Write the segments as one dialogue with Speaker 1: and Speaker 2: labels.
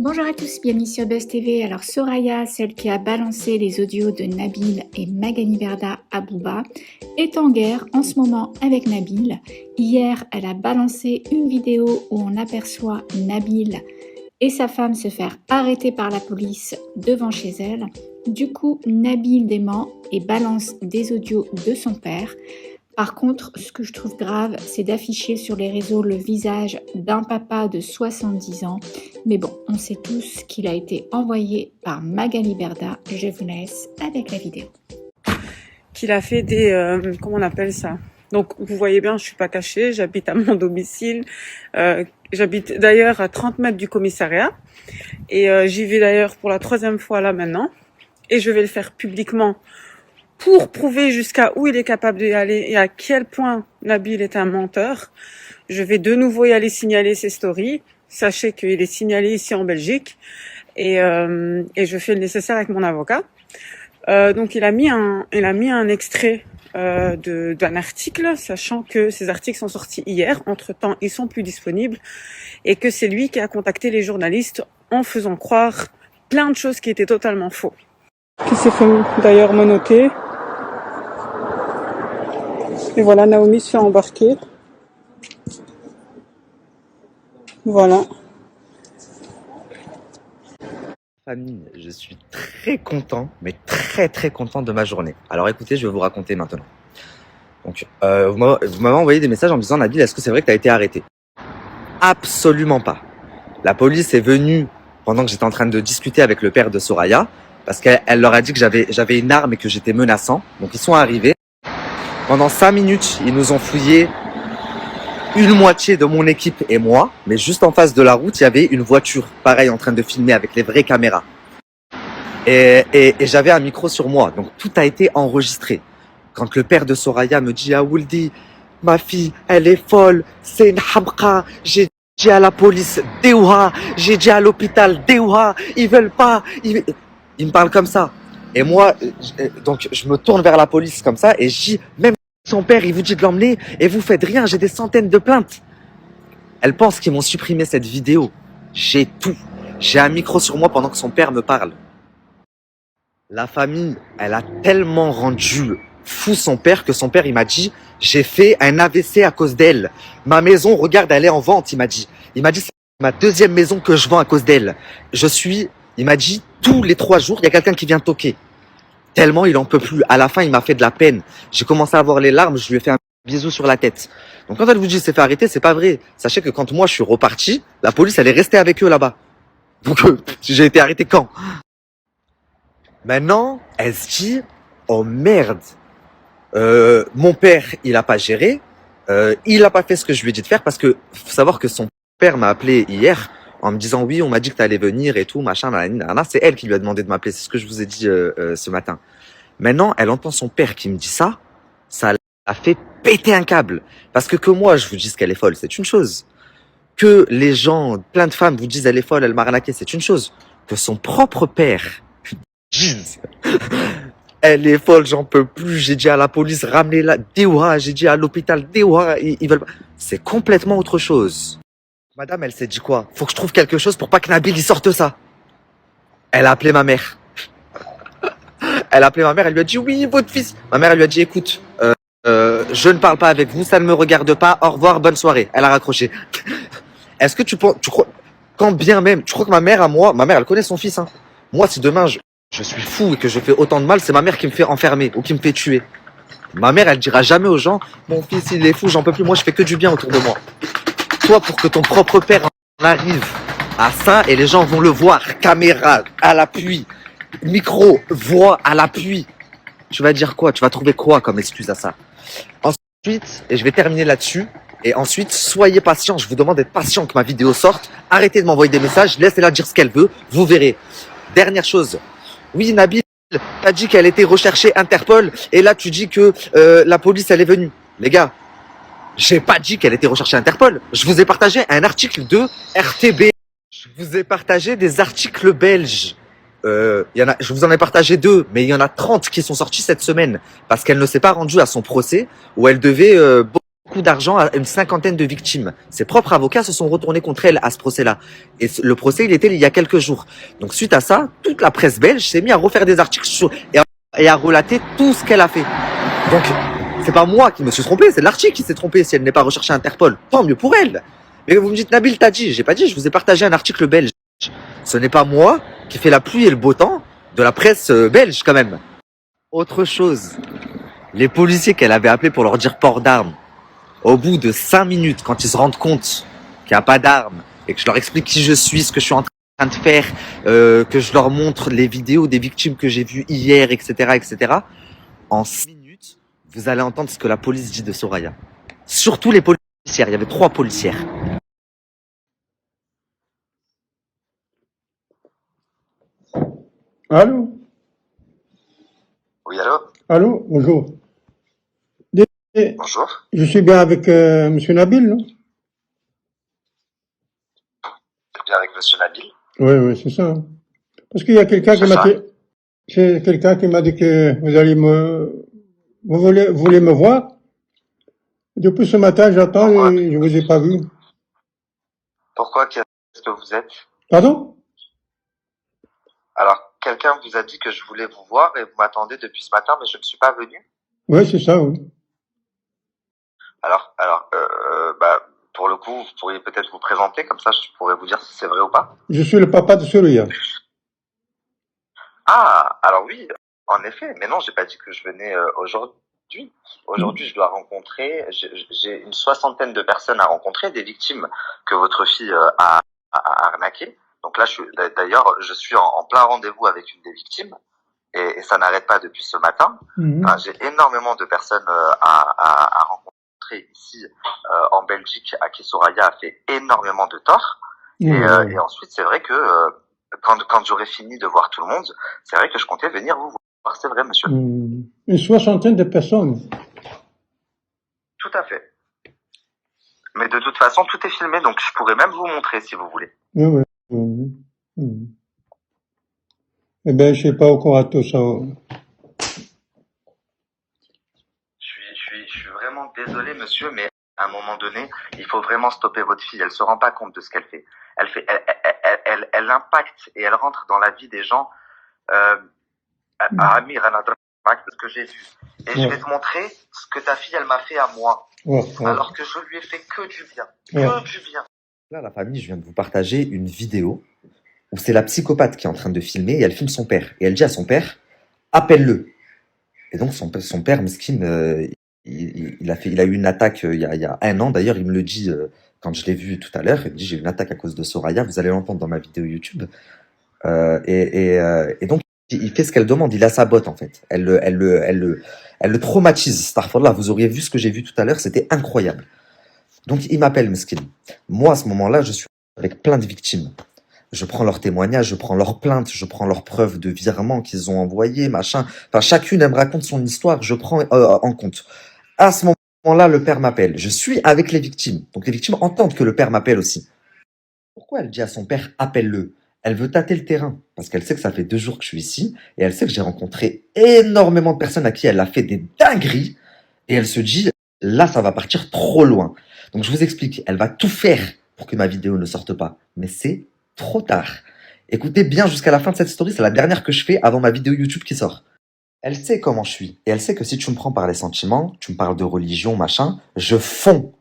Speaker 1: Bonjour à tous, bienvenue sur Buzz TV. Alors Soraya, celle qui a balancé les audios de Nabil et Magali Berda à Booba, est en guerre en ce moment avec Nabil. Hier, elle a balancé une vidéo où on aperçoit Nabil et sa femme se faire arrêter par la police devant chez elle. Du coup, Nabil dément et balance des audios de son père. Par contre, ce que je trouve grave, c'est d'afficher sur les réseaux le visage d'un papa de 70 ans. Mais bon, on sait tous qu'il a été envoyé par Magali Berda. Je vous laisse avec la vidéo.
Speaker 2: Qu'il a fait des... comment on appelle ça? Donc, vous voyez bien, je suis pas cachée, j'habite à mon domicile. J'habite d'ailleurs à 30 mètres du commissariat. Et j'y vais d'ailleurs pour la 3e fois là maintenant. Et je vais le faire publiquement pour prouver jusqu'à où il est capable d'y aller et à quel point Nabil est un menteur. Je vais de nouveau y aller signaler ses stories. Sachez qu'il est signalé ici en Belgique et je fais le nécessaire avec mon avocat. Donc il a mis un extrait d'un article, sachant que ces articles sont sortis hier. Entre-temps, ils sont plus disponibles et que c'est lui qui a contacté les journalistes en faisant croire plein de choses qui étaient totalement faux. Qui s'est fait d'ailleurs menotter. Et voilà, Naomi se fait embarquer. Voilà.
Speaker 3: Famille, je suis très content, mais très content de ma journée. Alors écoutez, je vais vous raconter maintenant. Donc, vous m'avez envoyé des messages en me disant, Nabil, est-ce que c'est vrai que tu as été arrêté? Absolument pas. La police est venue pendant que j'étais en train de discuter avec le père de Soraya, parce qu'elle leur a dit que j'avais une arme et que j'étais menaçant. Donc ils sont arrivés. Pendant 5 minutes, ils nous ont fouillé une moitié de mon équipe et moi, mais juste en face de la route, il y avait une voiture, pareil, en train de filmer avec les vraies caméras. Et j'avais un micro sur moi, donc tout a été enregistré. Quand le père de Soraya me dit « Ah Wouldi, ma fille, elle est folle, c'est une hamqa, j'ai dit à la police, Deouha, j'ai dit à l'hôpital, Deouha, ils veulent pas, il me parle comme ça. » Et moi, donc je me tourne vers la police comme ça et je dis « Même son père, il vous dit de l'emmener et vous faites rien, j'ai des centaines de plaintes. » Elle pense qu'ils m'ont supprimé cette vidéo. J'ai tout. J'ai un micro sur moi pendant que son père me parle. La famille, elle a tellement rendu fou son père que son père, il m'a dit « J'ai fait un AVC à cause d'elle. Ma maison, regarde, elle est en vente, il m'a dit. Il m'a dit « C'est ma 2e maison que je vends à cause d'elle. Il m'a dit « Tous les 3 jours, il y a quelqu'un qui vient toquer. » Tellement il en peut plus. À la fin, il m'a fait de la peine. J'ai commencé à avoir les larmes, je lui ai fait un bisou sur la tête. Donc quand elle vous dit s'est fait arrêter, c'est pas vrai. Sachez que quand moi je suis reparti, la police elle est restée avec eux là-bas. Donc j'ai été arrêté quand? Maintenant, elle se dit oh merde, mon père il a pas géré, il a pas fait ce que je lui ai dit de faire parce que faut savoir que son père m'a appelé hier en me disant oui, on m'a dit que tu allais venir et tout, machin, nanana. C'est elle qui lui a demandé de m'appeler, c'est ce que je vous ai dit ce matin. Maintenant, elle entend son père qui me dit ça l'a fait péter un câble. Parce que moi, je vous dise qu'elle est folle, c'est une chose. Que les gens, plein de femmes vous disent elle est folle, elle m'a arnaqué, c'est une chose. Que son propre père dise elle est folle, j'en peux plus, j'ai dit à la police, ramenez-la, Deouha, j'ai dit à l'hôpital, Deouha, ils veulent pas. C'est complètement autre chose. Madame, elle s'est dit quoi? Faut que je trouve quelque chose pour pas que Nabil il sorte ça. Elle a appelé ma mère. Elle a appelé ma mère, elle lui a dit oui, votre fils. Ma mère, elle lui a dit écoute, je ne parle pas avec vous, ça ne me regarde pas, au revoir, bonne soirée. Elle a raccroché. Est-ce que tu crois, quand bien même, tu crois que ma mère, elle connaît son fils, hein. Moi, si demain je suis fou et que je fais autant de mal, c'est ma mère qui me fait enfermer ou qui me fait tuer. Ma mère, elle dira jamais aux gens, mon fils, il est fou, j'en peux plus, moi, je fais que du bien autour de moi. Toi, pour que ton propre père en arrive à ça, et les gens vont le voir, caméra à l'appui, micro, voix à l'appui, tu vas dire quoi? Tu vas trouver quoi comme excuse à ça? Ensuite, et je vais terminer là-dessus, et ensuite, soyez patient, je vous demande d'être patient que ma vidéo sorte, arrêtez de m'envoyer des messages, laissez-la dire ce qu'elle veut, vous verrez. Dernière chose, oui Nabil, t'as dit qu'elle était recherchée Interpol, et là tu dis que la police elle est venue. Les gars, j'ai pas dit qu'elle était recherchée Interpol. Je vous ai partagé un article de RTB. Je vous ai partagé des articles belges. Je vous en ai partagé 2, mais il y en a 30 qui sont sortis cette semaine parce qu'elle ne s'est pas rendue à son procès où elle devait beaucoup beaucoup d'argent à une cinquantaine de victimes. Ses propres avocats se sont retournés contre elle à ce procès-là. Et le procès, il était il y a quelques jours. Donc suite à ça, toute la presse belge s'est mise à refaire des articles et à relater tout ce qu'elle a fait. Donc, c'est pas moi qui me suis trompé, c'est l'article qui s'est trompé si elle n'est pas recherchée à Interpol. Tant mieux pour elle. Mais vous me dites, Nabil, t'as dit. J'ai pas dit, je vous ai partagé un article belge. Ce n'est pas moi qui fais la pluie et le beau temps de la presse belge, quand même. Autre chose. Les policiers qu'elle avait appelés pour leur dire port d'armes, au bout de 5 minutes, quand ils se rendent compte qu'il n'y a pas d'armes et que je leur explique qui je suis, ce que je suis en train de faire, que je leur montre les vidéos des victimes que j'ai vues hier, etc., en 6 minutes, vous allez entendre ce que la police dit de Soraya. Surtout les policières, il y avait 3 policières.
Speaker 4: Allô?
Speaker 3: Oui, allô?
Speaker 4: Allô? Bonjour.
Speaker 3: Bonjour.
Speaker 4: Je suis bien avec Monsieur Nabil, non?
Speaker 3: C'est bien avec Monsieur Nabil?
Speaker 4: Oui, c'est ça. Parce qu'il y a quelqu'un qui m'a dit, c'est quelqu'un qui m'a dit que vous voulez me voir. Depuis ce matin, j'attends et je vous ai pas vu.
Speaker 3: Pourquoi? Qu'est-ce que vous êtes?
Speaker 4: Pardon?
Speaker 3: Alors, quelqu'un vous a dit que je voulais vous voir et vous m'attendez depuis ce matin, mais je ne suis pas venu.
Speaker 4: Oui, c'est ça, oui.
Speaker 3: Alors, pour le coup, vous pourriez peut-être vous présenter, comme ça je pourrais vous dire si c'est vrai ou pas.
Speaker 4: Je suis le papa de Soraya.
Speaker 3: Ah, alors oui, en effet, mais non, j'ai pas dit que je venais aujourd'hui. Aujourd'hui, je dois rencontrer, j'ai une 60aine de personnes à rencontrer, des victimes que votre fille a arnaquées. Donc là, d'ailleurs, je suis en plein rendez-vous avec une des victimes et ça n'arrête pas depuis ce matin. Enfin, j'ai énormément de personnes à rencontrer ici en Belgique à qui Soraya a fait énormément de tort. Et ensuite, c'est vrai que quand j'aurai fini de voir tout le monde, c'est vrai que je comptais venir vous voir. C'est vrai, monsieur.
Speaker 4: Une 60aine de personnes.
Speaker 3: Tout à fait. Mais de toute façon, tout est filmé, donc je pourrais même vous montrer si vous voulez.
Speaker 4: Oui. Eh ben, je sais pas encore à tout ça.
Speaker 3: Je suis vraiment désolé, monsieur, mais à un moment donné, il faut vraiment stopper votre fille. Elle se rend pas compte de ce qu'elle fait. Elle impacte et elle rentre dans la vie des gens. Amir, ce que j'ai vu. Et je vais te montrer ce que ta fille, elle m'a fait à moi. Alors que je lui ai fait que du bien. Que du bien. Là, la famille, je viens de vous partager une vidéo où c'est la psychopathe qui est en train de filmer et elle filme son père. Et elle dit à son père, appelle-le. Et donc, son père, mesquine, il a eu une attaque il y a 1 an. D'ailleurs, il me le dit quand je l'ai vu tout à l'heure. Il me dit, j'ai eu une attaque à cause de Soraya. Vous allez l'entendre dans ma vidéo YouTube. Et donc, il fait ce qu'elle demande. Il a sa botte, en fait. Elle le traumatise. Starfall, vous auriez vu ce que j'ai vu tout à l'heure. C'était incroyable. Donc, il m'appelle, mesquine. Moi, à ce moment-là, je suis avec plein de victimes. Je prends leurs témoignages, je prends leurs plaintes, je prends leurs preuves de virements qu'ils ont envoyés, machin. Enfin, chacune, elle me raconte son histoire, je prends en compte. À ce moment-là, le père m'appelle. Je suis avec les victimes. Donc, les victimes entendent que le père m'appelle aussi. Pourquoi elle dit à son père, appelle-le? Elle veut tâter le terrain, parce qu'elle sait que ça fait 2 jours que je suis ici, et elle sait que j'ai rencontré énormément de personnes à qui elle a fait des dingueries, et elle se dit, là, ça va partir trop loin. Donc, je vous explique, elle va tout faire pour que ma vidéo ne sorte pas. Mais c'est trop tard. Écoutez bien jusqu'à la fin de cette story, c'est la dernière que je fais avant ma vidéo YouTube qui sort. Elle sait comment je suis, et elle sait que si tu me prends par les sentiments, tu me parles de religion, machin, je fonds.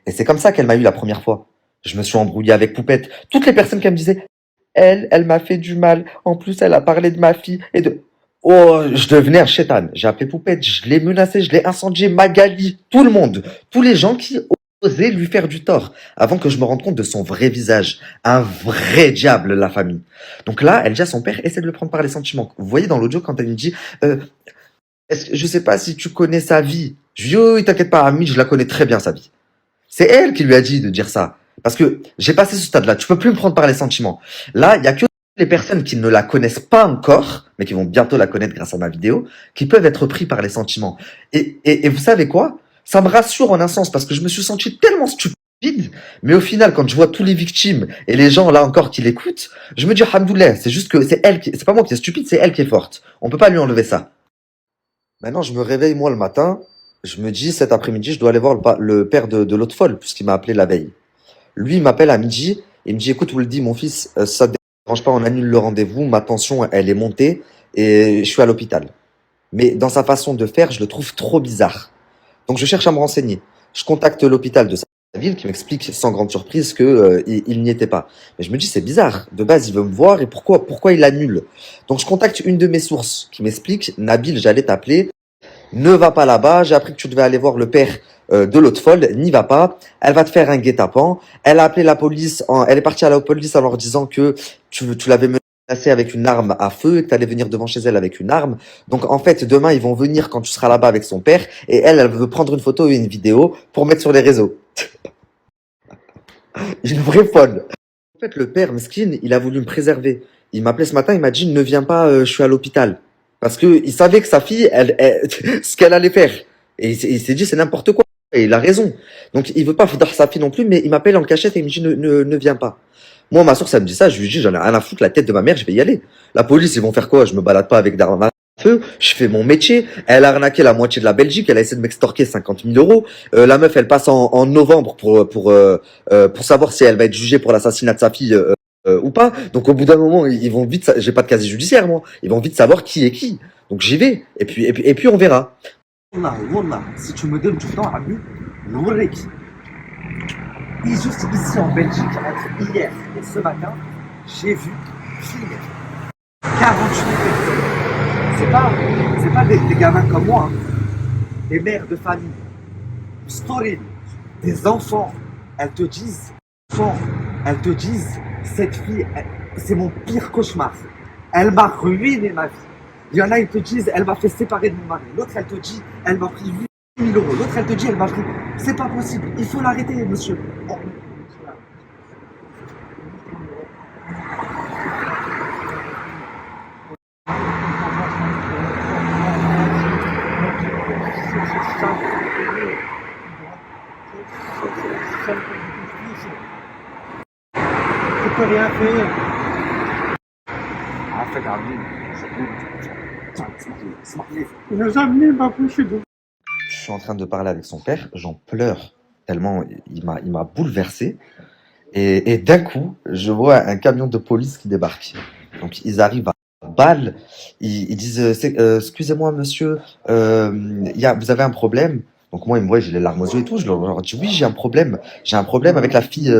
Speaker 3: Et c'est comme ça qu'elle m'a eu la première fois. Je me suis embrouillé avec Poupette. Toutes les personnes qui me disaient, elle m'a fait du mal. En plus, elle a parlé de ma fille et de... Oh, je devenais un chétan. J'ai appelé Poupette, je l'ai menacé, je l'ai incendié, Magali, tout le monde. Tous les gens qui osaient lui faire du tort avant que je me rende compte de son vrai visage. Un vrai diable, la famille. Donc là, elle dit à son père, essaie de le prendre par les sentiments. Vous voyez dans l'audio quand elle me dit, je sais pas si tu connais sa vie. Je lui dis, oh, t'inquiète pas, Ami, je la connais très bien, sa vie. C'est elle qui lui a dit de dire ça. Parce que j'ai passé ce stade-là. Tu peux plus me prendre par les sentiments. Là, il y a que les personnes qui ne la connaissent pas encore, mais qui vont bientôt la connaître grâce à ma vidéo, qui peuvent être pris par les sentiments. Et vous savez quoi? Ça me rassure en un sens, parce que je me suis senti tellement stupide. Mais au final, quand je vois tous les victimes et les gens là encore qui l'écoutent, je me dis, alhamdoulilah, c'est juste que c'est elle c'est pas moi qui est stupide, c'est elle qui est forte. On peut pas lui enlever ça. Maintenant, je me réveille moi le matin. Je me dis, cet après-midi, je dois aller voir le père de l'autre folle, puisqu'il m'a appelé la veille. Lui, il m'appelle à midi, il me dit, écoute, vous le dit, mon fils, ça te dérange pas, on annule le rendez-vous, ma tension, elle est montée, et je suis à l'hôpital. Mais dans sa façon de faire, je le trouve trop bizarre. Donc je cherche à me renseigner. Je contacte l'hôpital de sa ville qui m'explique sans grande surprise que il n'y était pas. Mais je me dis c'est bizarre. De base il veut me voir et pourquoi il annule. Donc je contacte une de mes sources qui m'explique Nabil, j'allais t'appeler. Ne va pas là-bas. J'ai appris que tu devais aller voir le père de l'autre folle. N'y va pas. Elle va te faire un guet-apens. Elle a appelé la police. Elle est partie à la police en leur disant que tu l'avais menacée avec une arme à feu et que tu allais venir devant chez elle avec une arme. Donc en fait, demain, ils vont venir quand tu seras là-bas avec son père et elle veut prendre une photo et une vidéo pour mettre sur les réseaux. Une vraie folle. En fait, le père, mesquine, il a voulu me préserver. Il m'a appelé ce matin, il m'a dit ne viens pas, je suis à l'hôpital. Parce que il savait que sa fille, ce qu'elle allait faire. Et il s'est dit c'est n'importe quoi. Et il a raison. Donc il veut pas foutre sa fille non plus, mais il m'appelle en cachette et il me dit ne viens pas. Moi, ma source, elle me dit ça, je lui dis j'en ai rien à foutre, la tête de ma mère, je vais y aller. La police, ils vont faire quoi? Je me balade pas avec d'armes à feu, je fais mon métier. Elle a arnaqué la moitié de la Belgique, elle a essayé de m'extorquer 50 000 euros. La meuf, elle passe en novembre pour savoir si elle va être jugée pour l'assassinat de sa fille ou pas. Donc au bout d'un moment, ils vont vite, j'ai pas de casier judiciaire moi, ils vont vite savoir qui est qui. Donc j'y vais et puis on verra. Wallah, wallah, si tu me donnes du temps à lui, Nourrik, et juste ici en Belgique, entre hier et ce matin, j'ai vu filmer 48 personnes. C'est pas des gamins comme moi, hein. Des mères de famille, story, des enfants. Elles te disent, cette fille, c'est mon pire cauchemar. Elle m'a ruiné ma vie. Il y en a, ils te disent, elle m'a fait séparer de mon mari. L'autre, elle te dit, elle m'a pris 8 000 euros. L'autre, elle te dit, elle m'a pris. C'est pas possible. Il faut l'arrêter, monsieur. Oh.
Speaker 4: Je peux rien faire. Il nous a amené ma bouche d'eau.
Speaker 3: Je suis en train de parler avec son père, j'en pleure tellement il m'a bouleversé. Et d'un coup, je vois un camion de police qui débarque. Donc ils arrivent à balle, ils disent excusez-moi monsieur, vous avez un problème. Donc moi, ils me voient, j'ai les larmes aux yeux et tout. Je leur dis oui, j'ai un problème. J'ai un problème avec la fille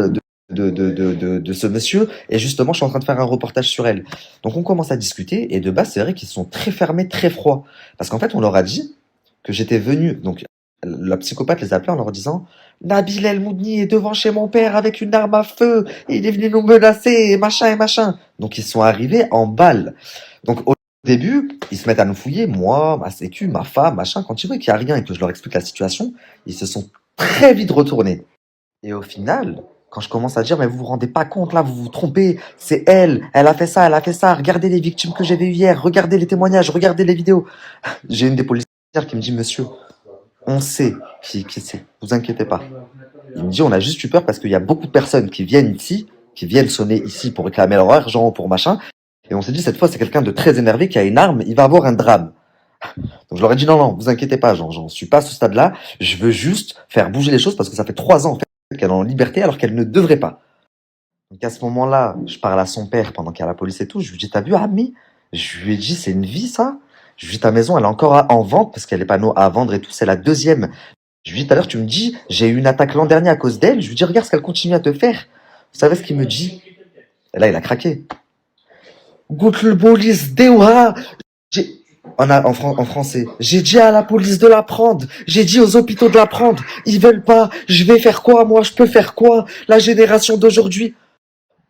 Speaker 3: de ce monsieur. Et justement, je suis en train de faire un reportage sur elle. Donc on commence à discuter. Et de base, c'est vrai qu'ils sont très fermés, très froids. Parce qu'en fait, on leur a dit que j'étais venu. Donc la psychopathe les appelait en leur disant Nabil El Moudni est devant chez mon père avec une arme à feu. Il est venu nous menacer et machin et machin. Donc ils sont arrivés en balle. Donc au début, ils se mettent à nous fouiller, moi, ma sécu, ma femme, machin. Quand ils voient qu'il n'y a rien et que je leur explique la situation, ils se sont très vite retournés. Et au final, quand je commence à dire, mais vous vous rendez pas compte là, vous vous trompez, c'est elle a fait ça, regardez les victimes que j'ai vues hier, regardez les témoignages, regardez les vidéos. J'ai une des policières qui me dit, monsieur, on sait qui c'est, vous inquiétez pas. Il me dit, on a juste eu peur parce qu'il y a beaucoup de personnes qui viennent ici, qui viennent sonner ici pour réclamer leur argent ou pour machin. Et on s'est dit, cette fois, c'est quelqu'un de très énervé qui a une arme, il va avoir un drame. Donc je leur ai dit, non, vous inquiétez pas, j'en suis pas à ce stade-là, je veux juste faire bouger les choses parce que ça fait 3 ans en fait, qu'elle est en liberté alors qu'elle ne devrait pas. Donc à ce moment-là, je parle à son père pendant qu'il y a la police et tout, je lui dis, t'as vu Ami? Je lui ai dit, c'est une vie ça? Je lui dis, ta maison, elle est encore en vente parce qu'elle est pas à vendre et tout, c'est la deuxième. Je lui dis, tout à l'heure, tu me dis, j'ai eu une attaque l'an dernier à cause d'elle. Je lui dis, regarde ce qu'elle continue à te faire. Vous savez ce qu'il me dit? Et là, il a craqué. Goûte le police, Dewa. En français, j'ai dit à la police de la prendre, j'ai dit aux hôpitaux de la prendre, ils veulent pas, je vais faire quoi moi, je peux faire quoi, la génération d'aujourd'hui.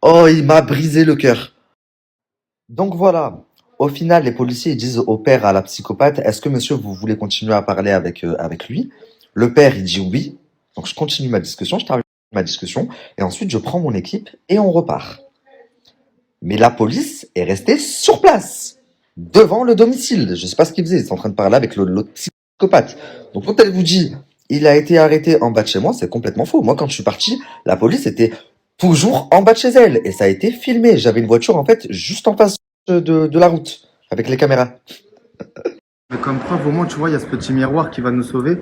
Speaker 3: Oh, il m'a brisé le cœur. Donc voilà, au final, les policiers ils disent au père, à la psychopathe, est-ce que monsieur, vous voulez continuer à parler avec lui? Le père, il dit oui, donc je continue ma discussion, je termine ma discussion, et ensuite je prends mon équipe et on repart. Mais la police est restée sur place, devant le domicile. Je sais pas ce qu'il faisait, ils sont en train de parler avec l'autre psychopathe. Donc quand elle vous dit, il a été arrêté en bas de chez moi, c'est complètement faux. Moi, quand je suis parti, la police était toujours en bas de chez elle, et ça a été filmé. J'avais une voiture, en fait, juste en face de la route, avec les caméras.
Speaker 5: Mais comme preuve, au moins, tu vois, il y a ce petit miroir qui va nous sauver.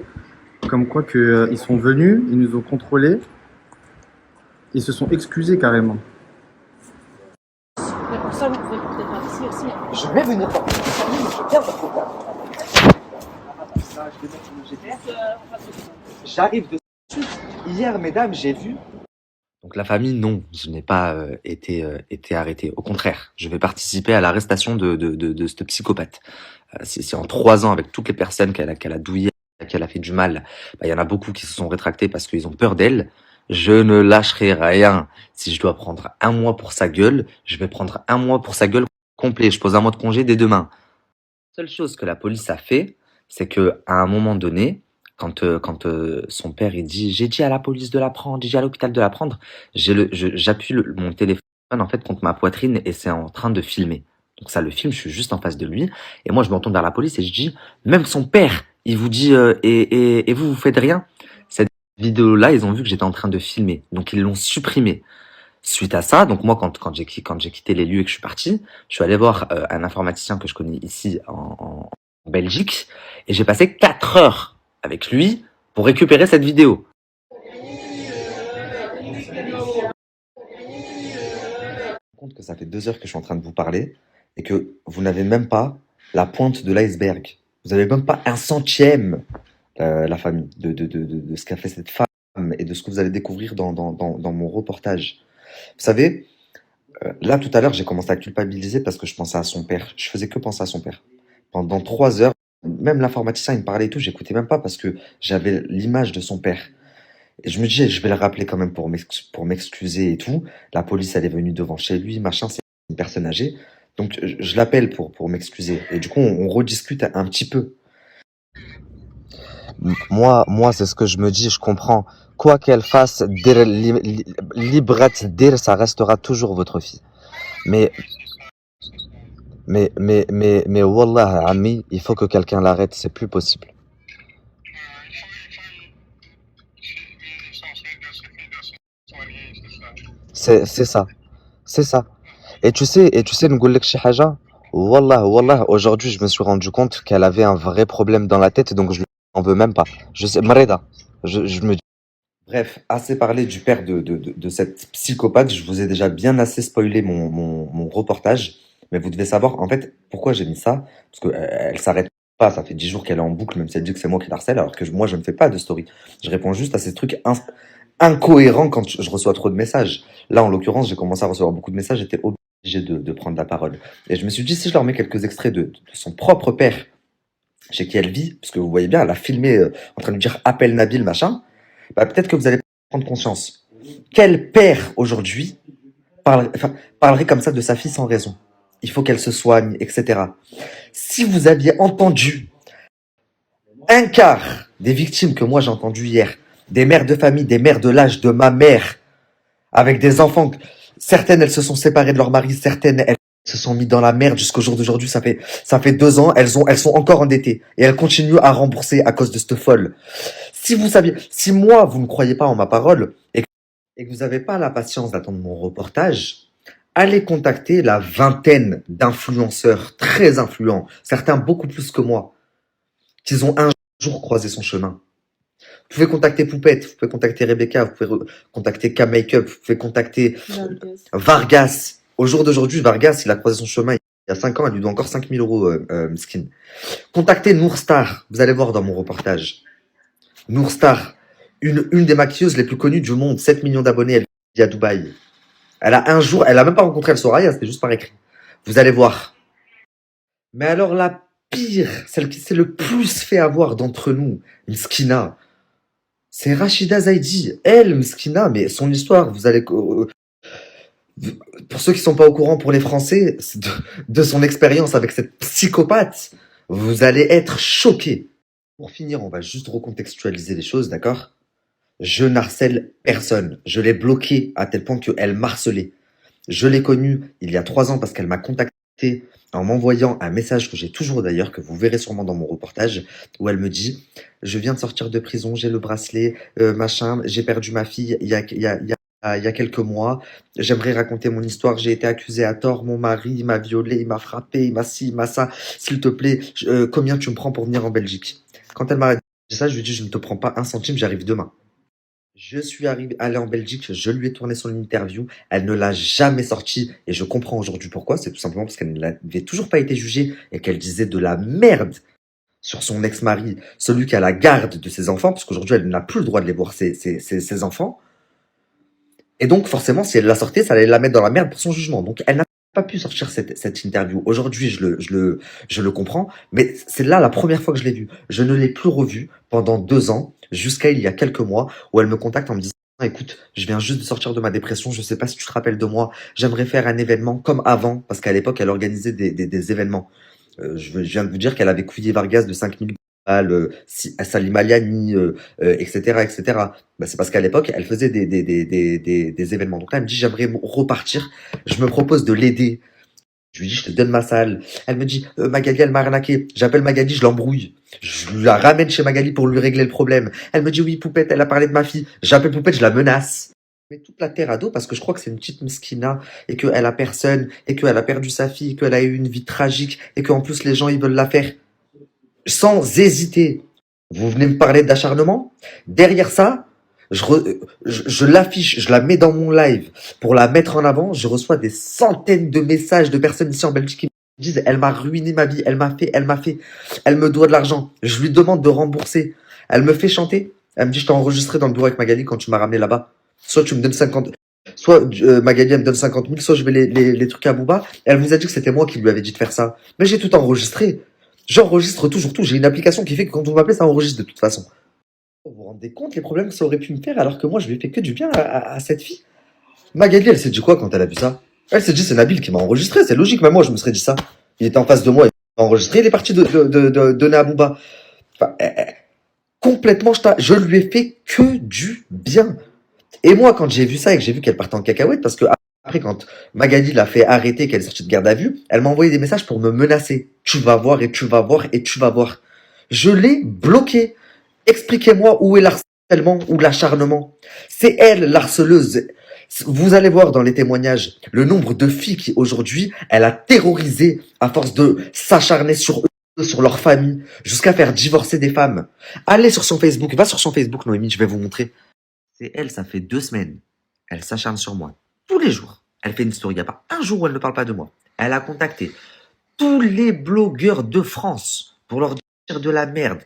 Speaker 5: Comme quoi que, ils sont venus, ils nous ont contrôlés, ils se sont excusés carrément.
Speaker 2: Mais pour ça, vous pouvez peut-être pas ici aussi.
Speaker 3: Je vais venir voir. Je viens votre contact. J'arrive de suite. Hier, mesdames, j'ai vu. Donc la famille, non, je n'ai pas été arrêté. Au contraire, je vais participer à l'arrestation de ce psychopathe. C'est en 3 ans, avec toutes les personnes qu'elle a douillées, qu'elle a fait du mal, bah, il y en a beaucoup qui se sont rétractés parce qu'ils ont peur d'elle. Je ne lâcherai rien. Si je dois prendre 1 mois pour sa gueule, je vais prendre 1 mois pour sa gueule complet. Je pose 1 mois de congé dès demain. La seule chose que la police a fait, c'est que à un moment donné, quand son père il dit j'ai dit à la police de la prendre, j'ai dit à l'hôpital de la prendre, j'appuie mon téléphone en fait contre ma poitrine et c'est en train de filmer. Donc ça le filme, je suis juste en face de lui et moi je me retourne vers la police et je dis même son père, il vous dit et vous faites rien. Cette vidéo là, ils ont vu que j'étais en train de filmer, donc ils l'ont supprimée. Suite à ça, donc moi quand j'ai quitté les lieux et que je suis parti, je suis allé voir un informaticien que je connais ici en Belgique et j'ai passé 4 heures avec lui pour récupérer cette vidéo. Compte que ça fait 2 heures que je suis en train de vous parler et que vous n'avez même pas la pointe de l'iceberg. Vous n'avez même pas 1/100 la famille de ce qu'a fait cette femme et de ce que vous allez découvrir dans mon reportage. Vous savez, là tout à l'heure j'ai commencé à culpabiliser parce que je pensais à son père. Je faisais que penser à son père. Pendant 3 heures, même l'informaticien il me parlait et tout, j'écoutais même pas parce que j'avais l'image de son père. Et je me disais, je vais le rappeler quand même pour m'excuser et tout. La police, elle est venue devant chez lui, machin, c'est une personne âgée. Donc, je l'appelle pour m'excuser. Et du coup, on rediscute un petit peu. Moi, c'est ce que je me dis, je comprends. Quoi qu'elle fasse, Libret Dir, ça restera toujours votre fille. Mais Wallah, Ami, il faut que quelqu'un l'arrête, c'est plus possible. C'est ça. C'est ça. Et tu sais, نقول لك شي حاجة. Wallah, aujourd'hui, je me suis rendu compte qu'elle avait un vrai problème dans la tête, donc je lui en veux même pas. Je sais, Mareda, je me dis. Bref, assez parlé du père de cette psychopathe. Je vous ai déjà bien assez spoilé mon reportage. Mais vous devez savoir, en fait, pourquoi j'ai mis ça. Parce qu'elle s'arrête pas. Ça fait 10 jours qu'elle est en boucle, même si elle dit que c'est moi qui la harcèle, alors que moi, je ne fais pas de story. Je réponds juste à ces trucs incohérents quand je reçois trop de messages. Là, en l'occurrence, j'ai commencé à recevoir beaucoup de messages. J'étais obligé de prendre la parole. Et je me suis dit, si je leur mets quelques extraits de son propre père, chez qui elle vit, parce que vous voyez bien, elle a filmé en train de dire appelle Nabil, machin, bah, peut-être que vous allez prendre conscience. Quel père aujourd'hui parlerait comme ça de sa fille sans raison? Il faut qu'elle se soigne, etc. Si vous aviez entendu 1/4 des victimes que moi j'ai entendues hier, des mères de famille, des mères de l'âge de ma mère, avec des enfants, certaines elles se sont séparées de leur mari, certaines elles se sont mis dans la merde jusqu'au jour d'aujourd'hui, ça fait 2 ans, elles sont encore endettées et elles continuent à rembourser à cause de cette folle. Si vous saviez, si moi vous ne croyez pas en ma parole et que vous n'avez pas la patience d'attendre mon reportage, allez contacter la vingtaine d'influenceurs très influents, certains beaucoup plus que moi, qui ont un jour croisé son chemin. Vous pouvez contacter Poupette, vous pouvez contacter Rebecca, vous pouvez contacter K-Makeup, vous pouvez contacter Vargas. Au jour d'aujourd'hui, Vargas, il a croisé son chemin il y a 5 ans, elle lui doit encore 5 000 euros, Mskin. Contactez Nourstar, vous allez voir dans mon reportage. Nourstar, une des maquilleuses les plus connues du monde, 7 millions d'abonnés, elle vit à Dubaï. Elle a même pas rencontré El Soraya, c'était juste par écrit. Vous allez voir. Mais alors la pire, celle qui s'est le plus fait avoir d'entre nous, Mskina, c'est Rachida Zaidi. Elle, Mskina, mais son histoire, vous allez... pour ceux qui sont pas au courant, pour les Français, de son expérience avec cette psychopathe, vous allez être choqués. Pour finir, on va juste recontextualiser les choses, d'accord? Je n'harcèle personne. Je l'ai bloquée à tel point qu'elle m'harcelait. Je l'ai connue il y a 3 ans parce qu'elle m'a contacté en m'envoyant un message que j'ai toujours d'ailleurs, que vous verrez sûrement dans mon reportage, où elle me dit « Je viens de sortir de prison, j'ai le bracelet, machin, j'ai perdu ma fille il y a il y a quelques mois. J'aimerais raconter mon histoire. J'ai été accusé à tort. Mon mari, il m'a violé, il m'a frappé, il m'a ci, il m'a ça. S'il te plaît, combien tu me prends pour venir en Belgique? Quand elle m'a dit ça, je lui ai dit, je ne te prends pas un centime, j'arrive demain. Je suis allé en Belgique, je lui ai tourné son interview. Elle ne l'a jamais sorti et je comprends aujourd'hui pourquoi. C'est tout simplement parce qu'elle n'avait toujours pas été jugée et qu'elle disait de la merde sur son ex-mari, celui qui a la garde de ses enfants, parce qu'aujourd'hui elle n'a plus le droit de les voir ses enfants. Et donc, forcément, si elle la sortait, ça allait la mettre dans la merde pour son jugement. Donc, elle n'a pas pu sortir cette interview. Aujourd'hui, je le comprends, mais c'est là la première fois que je l'ai vue. Je ne l'ai plus revue pendant 2 ans, jusqu'à il y a quelques mois, où elle me contacte en me disant, écoute, je viens juste de sortir de ma dépression, je sais pas si tu te rappelles de moi, j'aimerais faire un événement comme avant, parce qu'à l'époque, elle organisait des événements. Je viens de vous dire qu'elle avait couillé Vargas de 5000 balles, Salim Aliani, etc., etc. Bah, c'est parce qu'à l'époque, elle faisait des événements. Donc là, elle me dit, j'aimerais repartir. Je me propose de l'aider. Je lui dis, je te donne ma salle. Elle me dit, Magali, elle m'a arnaqué. J'appelle Magali, je l'embrouille. Je la ramène chez Magali pour lui régler le problème. Elle me dit, oui, Poupette, elle a parlé de ma fille. J'appelle Poupette, je la menace. Je mets toute la terre à dos parce que je crois que c'est une petite miskina et qu'elle a personne et qu'elle a perdu sa fille, qu'elle a eu une vie tragique et qu'en plus les gens ils veulent la faire sans hésiter. Vous venez me parler d'acharnement? Derrière ça, je l'affiche, je la mets dans mon live pour la mettre en avant. Je reçois des centaines de messages de personnes ici en Belgique qui me disent, elle m'a ruiné ma vie, elle m'a fait, elle me doit de l'argent. Je lui demande de rembourser. Elle me fait chanter. Elle me dit, je t'ai enregistré dans le bureau avec Magali quand tu m'as ramené là-bas. Soit tu me donnes 50, soit Magali elle me donne 50 000, soit je mets les trucs à Booba. Elle vous a dit que c'était moi qui lui avais dit de faire ça. Mais j'ai tout enregistré. J'enregistre toujours tout. J'ai une application qui fait que quand vous m'appelez, ça enregistre de toute façon. Vous vous rendez compte les problèmes que ça aurait pu me faire alors que moi je lui ai fait que du bien à cette fille. Magali, elle s'est dit quoi quand elle a vu ça? Elle s'est dit, c'est Nabil qui m'a enregistré. C'est logique, même moi je me serais dit ça. Il était en face de moi, il m'a enregistré, il est parti de donner à Booba. Enfin, complètement, je lui ai fait que du bien. Et moi, quand j'ai vu ça et que j'ai vu qu'elle partait en cacahuète, parce que après, quand Magali l'a fait arrêter, qu'elle est sortie de garde à vue, elle m'a envoyé des messages pour me menacer. Tu vas voir et tu vas voir et tu vas voir. Je l'ai bloqué. Expliquez-moi où est l'harcèlement ou l'acharnement. C'est elle, l'harceleuse. Vous allez voir dans les témoignages le nombre de filles qui, aujourd'hui, elle a terrorisé à force de s'acharner sur eux, sur leur famille, jusqu'à faire divorcer des femmes. Allez sur son Facebook. Va sur son Facebook, Noémie, je vais vous montrer. C'est elle, ça fait 2 semaines. Elle s'acharne sur moi. Tous les jours. Elle fait une story. Il n'y a pas un jour où elle ne parle pas de moi. Elle a contacté tous les blogueurs de France pour leur dire de la merde.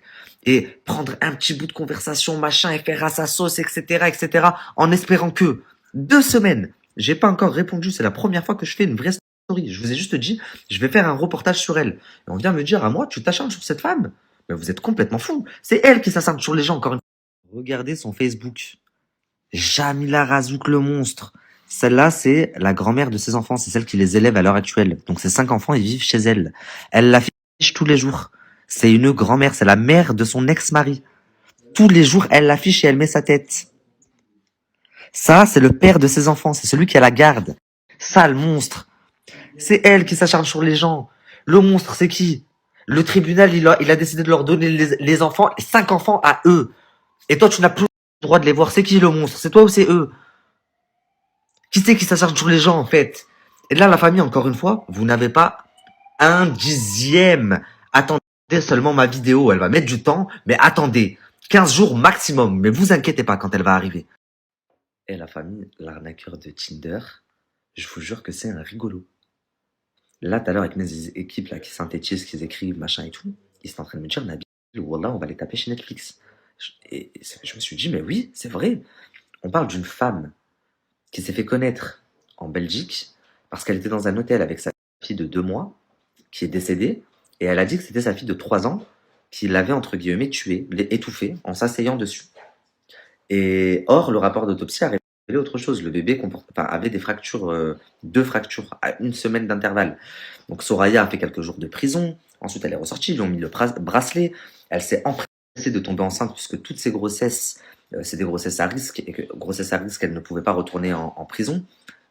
Speaker 3: Et prendre un petit bout de conversation, machin, et faire à sa sauce, etc., etc., en espérant que 2 semaines. J'ai pas encore répondu. C'est la première fois que je fais une vraie story. Je vous ai juste dit, je vais faire un reportage sur elle. Et on vient me dire à moi, tu t'acharnes sur cette femme? Mais vous êtes complètement fou. C'est elle qui s'acharne sur les gens, encore une fois. Regardez son Facebook. Jamila Razouk le monstre. Celle-là, c'est la grand-mère de ses enfants. C'est celle qui les élève à l'heure actuelle. Donc, ses 5 enfants, ils vivent chez elle. Elle l'affiche tous les jours. C'est une grand-mère. C'est la mère de son ex-mari. Tous les jours, elle l'affiche et elle met sa tête. Ça, c'est le père de ses enfants. C'est celui qui a la garde. Ça, le monstre. C'est elle qui s'acharne sur les gens. Le monstre, c'est qui? Le tribunal, il a décidé de leur donner les enfants, 5 enfants à eux. Et toi, tu n'as plus le droit de les voir. C'est qui le monstre? C'est toi ou c'est eux? Qui c'est qui s'acharne sur les gens, en fait? Et là, la famille, encore une fois, vous n'avez pas un dixième. Attendez seulement ma vidéo. Elle va mettre du temps, mais attendez. 15 jours maximum. Mais vous inquiétez pas quand elle va arriver. Et la famille, l'arnaqueur de Tinder, je vous jure que c'est un rigolo. Là, tout à l'heure, avec mes équipes là, qui synthétisent, qui écrivent, machin et tout, ils sont en train de me dire, Nabil, Wallah, on va les taper chez Netflix. Et je me suis dit, mais oui, c'est vrai. On parle d'une femme qui s'est fait connaître en Belgique parce qu'elle était dans un hôtel avec sa fille de 2 mois, qui est décédée, et elle a dit que c'était sa fille de 3 ans qui l'avait, entre guillemets, tuée, étouffée, en s'asseyant dessus. Et or, le rapport d'autopsie a révélé autre chose. Le bébé avait des fractures, 2 fractures à 1 semaine d'intervalle. Donc Soraya a fait quelques jours de prison. Ensuite, elle est ressortie, ils lui ont mis le bracelet. Elle s'est empressée de tomber enceinte puisque toutes ces grossesses, c'est des grossesses à risque, et que grossesse à risque, elle ne pouvait pas retourner en prison.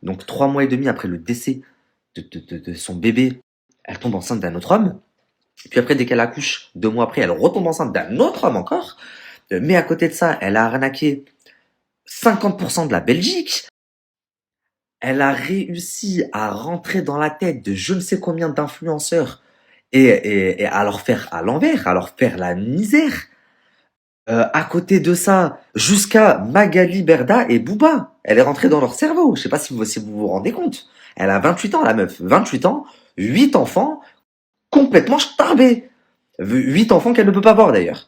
Speaker 3: Donc 3 mois et demi après le décès de son bébé, elle tombe enceinte d'un autre homme. Puis après, dès qu'elle accouche, 2 mois après, elle retombe enceinte d'un autre homme encore. Mais à côté de ça, elle a arnaqué 50% de la Belgique. Elle a réussi à rentrer dans la tête de je ne sais combien d'influenceurs et à leur faire à l'envers, à leur faire la misère. À côté de ça, jusqu'à Magali Berda et Booba. Elle est rentrée dans leur cerveau. Je sais pas si vous vous rendez compte. Elle a 28 ans, la meuf. 28 ans, 8 enfants, complètement starbés. 8 enfants qu'elle ne peut pas voir d'ailleurs.